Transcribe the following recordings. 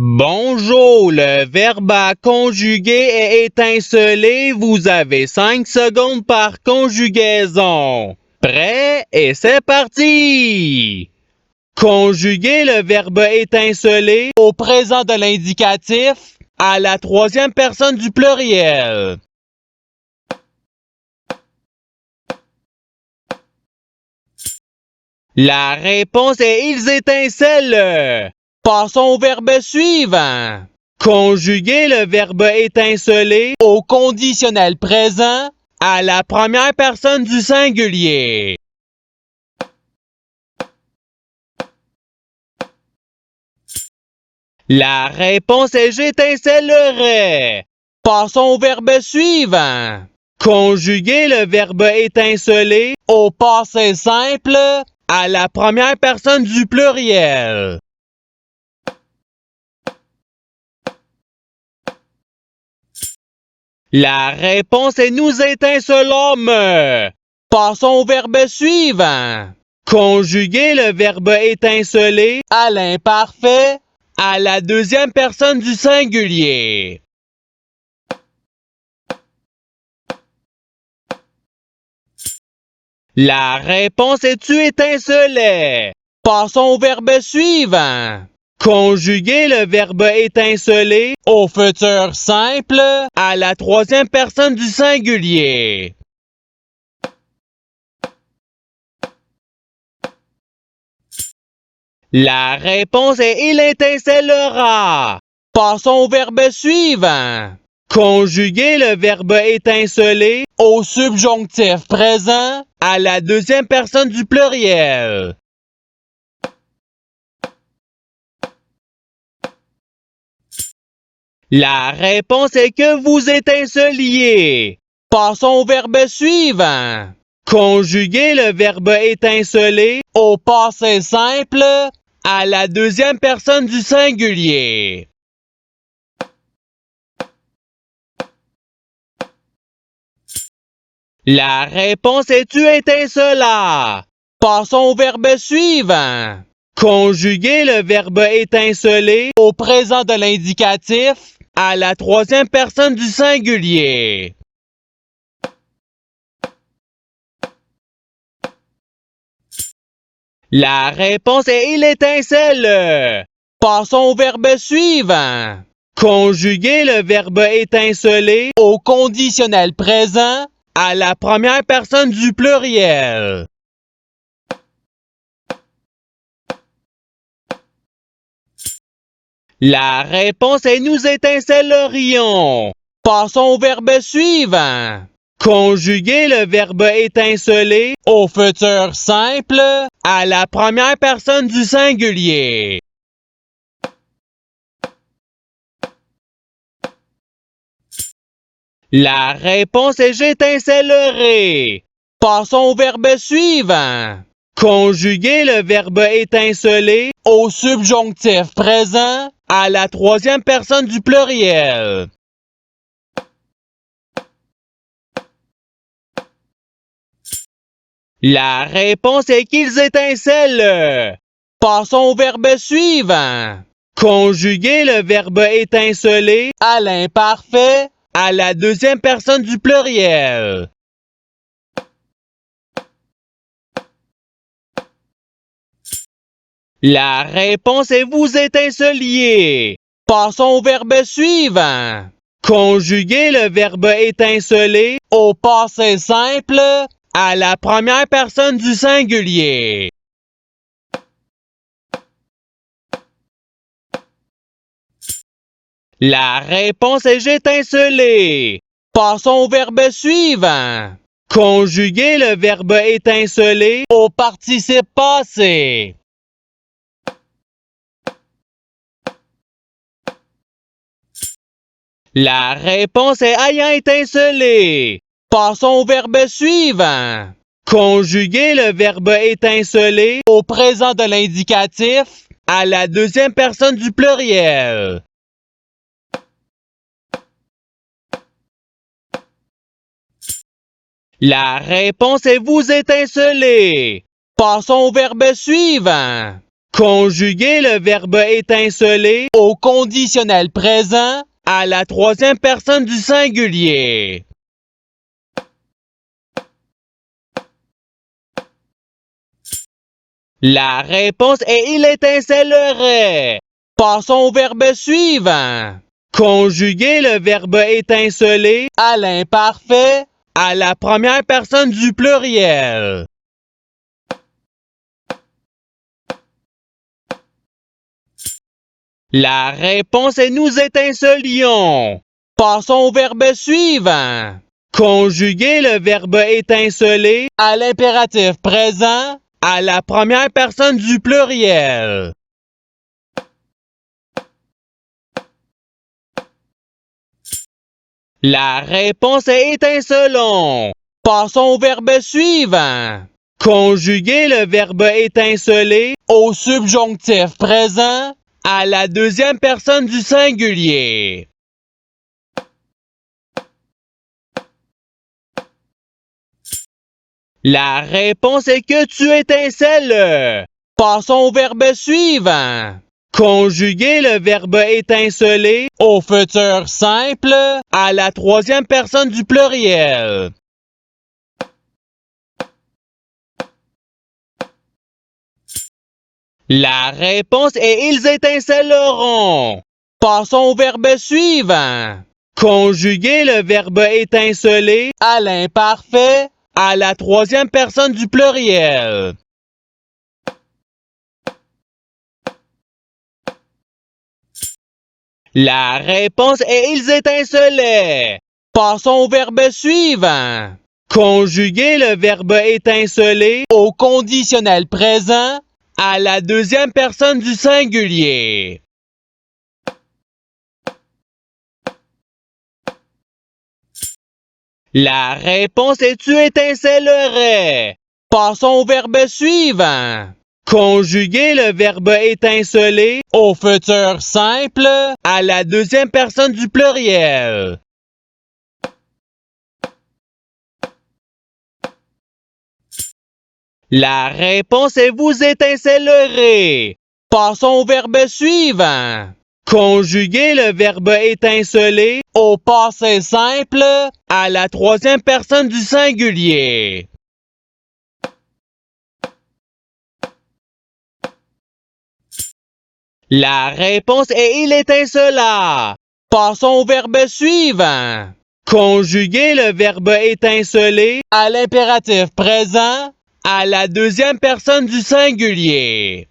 Bonjour, le verbe à conjuguer est étinceler. Vous avez 5 secondes par conjugaison. Prêt et c'est parti! Conjuguer le verbe étinceler au présent de l'indicatif à la troisième personne du pluriel. La réponse est ils étincellent. Passons au verbe suivant. Conjuguer le verbe étinceler au conditionnel présent à la première personne du singulier. La réponse est j'étincellerai. Passons au verbe suivant. Conjuguer le verbe étinceler au passé simple à la première personne du pluriel. La réponse est nous étincelâmes. Passons au verbe suivant. Conjuguer le verbe étinceler à l'imparfait à la deuxième personne du singulier. La réponse est tu étincelais. Passons au verbe suivant. Conjuguer le verbe étinceler au futur simple à la troisième personne du singulier. La réponse est il étincellera. Passons au verbe suivant. Conjuguer le verbe étinceler au subjonctif présent à la deuxième personne du pluriel. La réponse est que vous étinceliez. Passons au verbe suivant. Conjuguer le verbe étinceler au passé simple à la deuxième personne du singulier. La réponse est tu étincelas. Passons au verbe suivant. Conjuguer le verbe étinceler au présent de l'indicatif à la troisième personne du singulier. La réponse est il étincelle. Passons au verbe suivant. Conjuguer le verbe étinceler au conditionnel présent à la première personne du pluriel. La réponse est nous étincellerions. Passons au verbe suivant. Conjuguer le verbe étinceler au futur simple à la première personne du singulier. La réponse est j'étincellerai. Passons au verbe suivant. Conjuguer le verbe étinceler au subjonctif présent à la troisième personne du pluriel. La réponse est qu'ils étincellent. Passons au verbe suivant. Conjuguer le verbe étinceler à l'imparfait à la deuxième personne du pluriel. La réponse est vous étinceliez. Passons au verbe suivant. Conjuguer le verbe étinceler au passé simple à la première personne du singulier. La réponse est j'étincelais. Passons au verbe suivant. Conjuguer le verbe étinceler au participe passé. La réponse est ayant étincelé. Passons au verbe suivant. Conjuguer le verbe étinceler au présent de l'indicatif à la deuxième personne du pluriel. La réponse est vous étincelez. Passons au verbe suivant. Conjuguer le verbe étinceler au conditionnel présent à la troisième personne du singulier. La réponse est il étincellerait. Passons au verbe suivant. Conjuguer le verbe étinceler à l'imparfait à la première personne du pluriel. La réponse est nous étincelions. Passons au verbe suivant. Conjuguer le verbe étinceler à l'impératif présent à la première personne du pluriel. La réponse est étincelons. Passons au verbe suivant. Conjuguer le verbe étinceler au subjonctif présent à la deuxième personne du singulier. La réponse est que tu étincelles. Passons au verbe suivant. Conjuguer le verbe étinceler au futur simple à la troisième personne du pluriel. La réponse est ils étincelleront. Passons au verbe suivant. Conjuguer le verbe étinceler à l'imparfait à la troisième personne du pluriel. La réponse est ils étincelaient. Passons au verbe suivant. Conjuguer le verbe étinceler au conditionnel présent à la deuxième personne du singulier. La réponse est tu étincellerais. Passons au verbe suivant. Conjuguer le verbe étinceler au futur simple à la deuxième personne du pluriel. La réponse est vous étincellerez. Passons au verbe suivant. Conjuguer le verbe étinceler au passé simple à la troisième personne du singulier. La réponse est il étincela. Passons au verbe suivant. Conjuguer le verbe étinceler à l'impératif présent à la deuxième personne du singulier.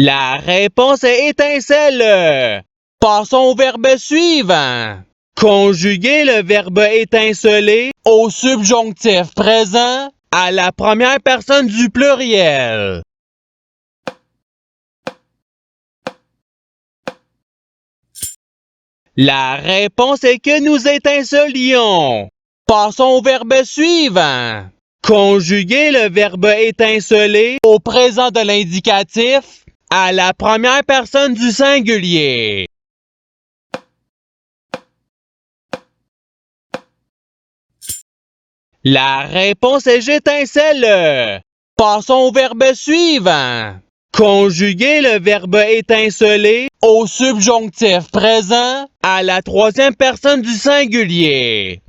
La réponse est étincelle. Passons au verbe suivant. Conjuguer le verbe étinceler au subjonctif présent à la première personne du pluriel. La réponse est que nous étincelions. Passons au verbe suivant. Conjuguer le verbe étinceler au présent de l'indicatif à la première personne du singulier. La réponse est j'étincelle. Passons au verbe suivant. Conjuguer le verbe étinceler au subjonctif présent à la troisième personne du singulier.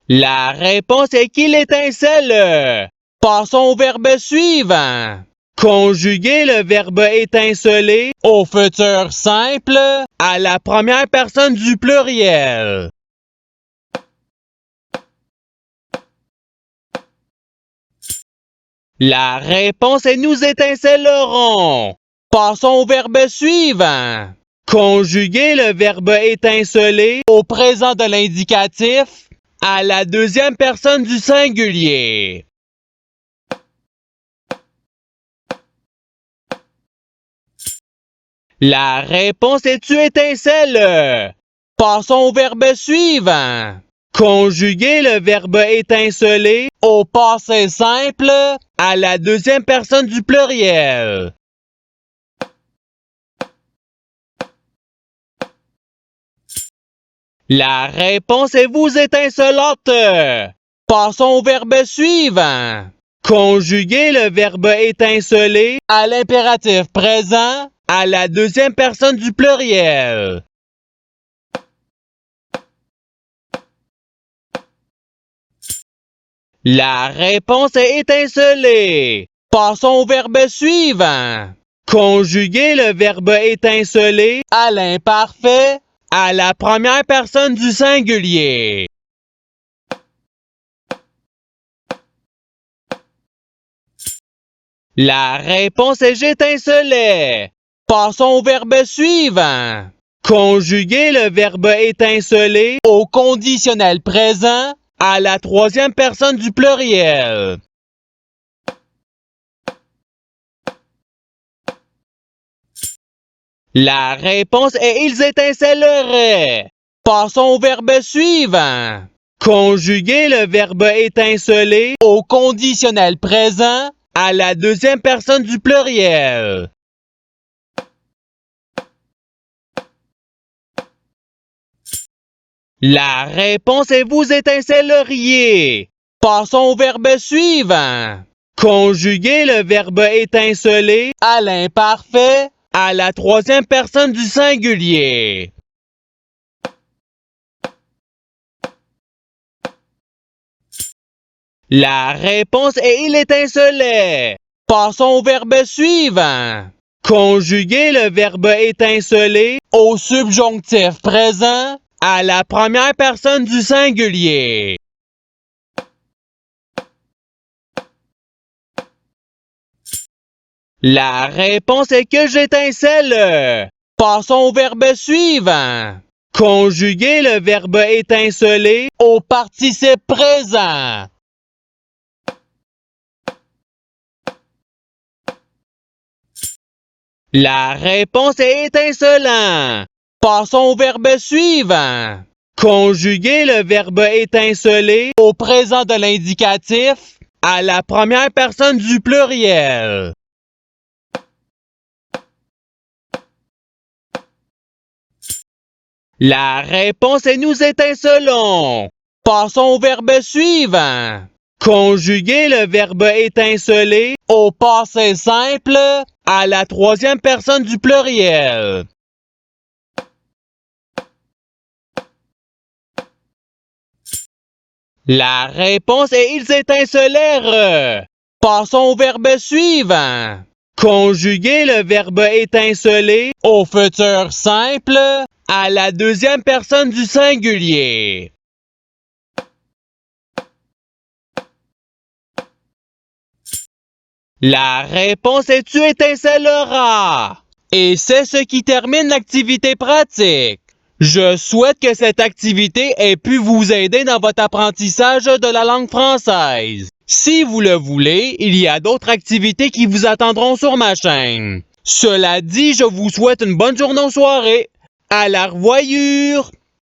La réponse est qu'il étincelle. Passons au verbe suivant. Conjuguer le verbe étinceler au futur simple à la première personne du pluriel. La réponse est nous étincellerons. Passons au verbe suivant. Conjuguer le verbe étinceler au présent de l'indicatif à la deuxième personne du singulier. La réponse est tu étincelles. Passons au verbe suivant. Conjuguer le verbe étinceler au passé simple à la deuxième personne du pluriel. La réponse est vous étincelante. Passons au verbe suivant. Conjuguez le verbe étinceler à l'impératif présent à la deuxième personne du pluriel. La réponse est étinceler. Passons au verbe suivant. Conjuguez le verbe étinceler à l'imparfait à la première personne du singulier. La réponse est j'étincelais. Passons au verbe suivant. Conjuguez le verbe étinceler au conditionnel présent à la troisième personne du pluriel. La réponse est ils étincelleraient. Passons au verbe suivant. Conjuguez le verbe étinceler au conditionnel présent à la deuxième personne du pluriel. La réponse est vous étincelleriez. Passons au verbe suivant. Conjuguez le verbe étinceler à l'imparfait à la troisième personne du singulier. La réponse est il étincelait. Passons au verbe suivant. Conjuguez le verbe étinceler au subjonctif présent à la première personne du singulier. La réponse est que j'étincelle. Passons au verbe suivant. Conjuguez le verbe étinceler au participe présent. La réponse est étincelant. Passons au verbe suivant. Conjuguez le verbe étinceler au présent de l'indicatif à la première personne du pluriel. La réponse est nous étincelons. Passons au verbe suivant. Conjuguez le verbe étinceler au passé simple à la troisième personne du pluriel. La réponse est ils étincelèrent. Passons au verbe suivant. Conjuguez le verbe étinceler au futur simple à la deuxième personne du singulier. La réponse est tu étincelleras. Et c'est ce qui termine l'activité pratique. Je souhaite que cette activité ait pu vous aider dans votre apprentissage de la langue française. Si vous le voulez, il y a d'autres activités qui vous attendront sur ma chaîne. Cela dit, je vous souhaite une bonne journée ou soirée. À la revoyure!